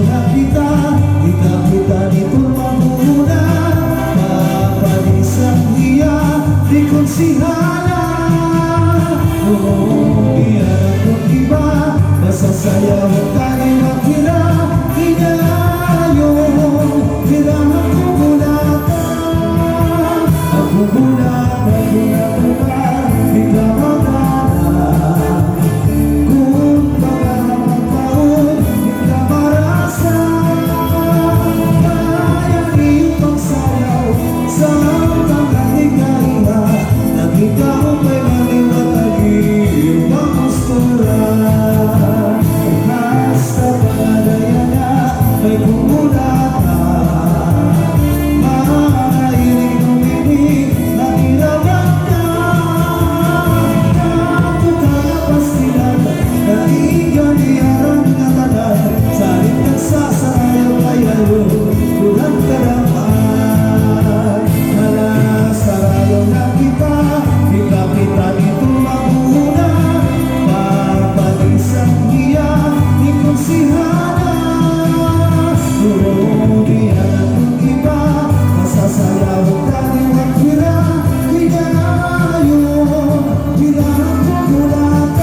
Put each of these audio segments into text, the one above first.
na kita, kita dito mamuna. Papanisang hiya, di konsihala. Iyan akong iba, masasayaw tayo maghira. Hinayo, hirang ako bulatan. Ako bulatan, bulatan, ikaw magana. Kung pagkakataon, ikaw marasa. Kaya iyong pagsayaw sa mga higahiga. Nakita mo kay maliwanagi iyong pagkustura. Basta pangalaya na may kumulatan. Mahilig uminig na tirawan ka. Nakakalapas nila na iganiyaran na tanan. Salit nagsasayaw kayo kurang karamaan. Nalasarayaw na kita, kita dito maguna. Papanisang hiya, di konsihala. Iyan akong iba, masasayaw tayo maghira. Hinayo, hirang ako bulatan.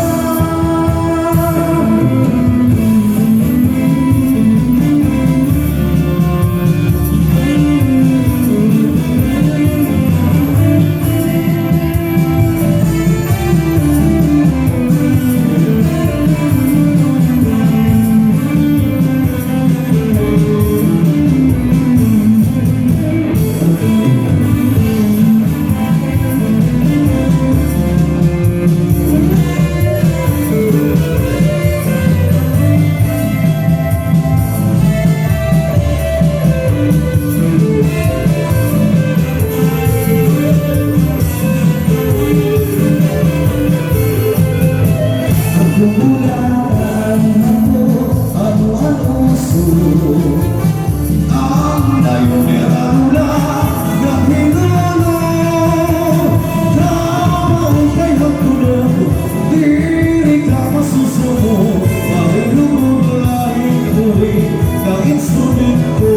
Kumulatan ako, ano-ano sulo. Ang nayong lang na pinulo. Tama kay hagtulog, di ka masusumo. Mahilugulahin ko'y ng instrumento.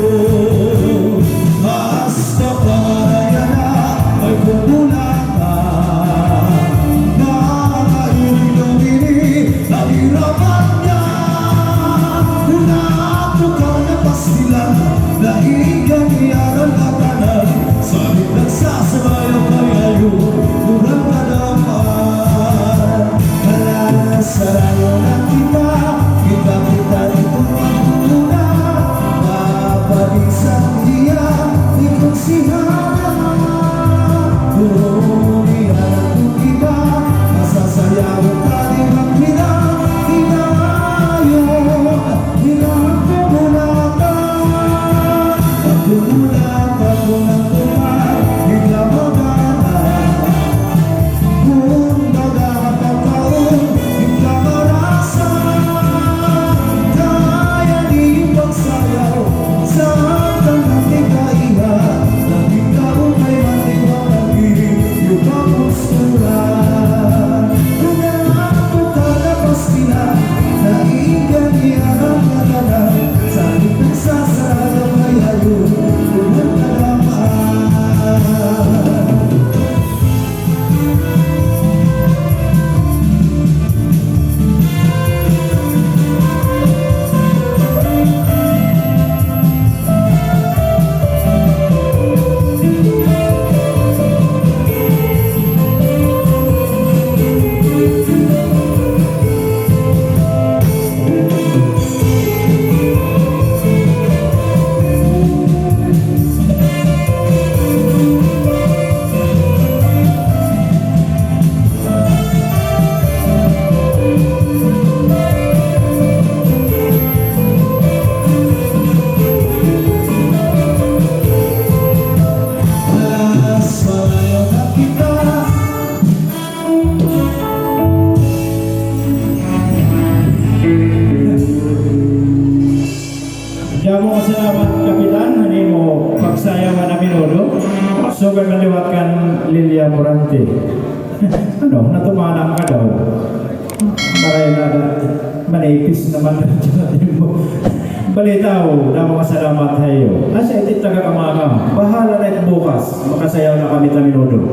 Basta pangalaya na may kumulatan. Nahirapan niya, unatukaw na pastilan. Naiganiyaran na tanan, salit nagsasabayaw kayo kurang kadaman. Nalasarayaw na kita, kita dito magmuna. Papanisang hiya, di konsihala. Iyan akong iba, masasayaw tayo maghira. Hinayo, hirang ako bulatan. Ako bulatan ko ng tuman, ikaw magana. Kung magkakataon, ikaw marasa. Kaya di pagsayaw sa hanggang nating kaiha. Nakita ko may maliwanagi yung pagkustura. Naiganiyaran na tanan, salit nagsasayaw kayo kurang karamaan. Damo salamat kapitan, hani mo pagsayaman na minudo. So kaliwatkan Lilia Morante. Ano, natumanang ka daw. Maray na manipis naman na dyan mo. balitaw na mga salamat hayo. Asa itit taga kamanga, bahala na bukas, makasayaw na kami taminudo.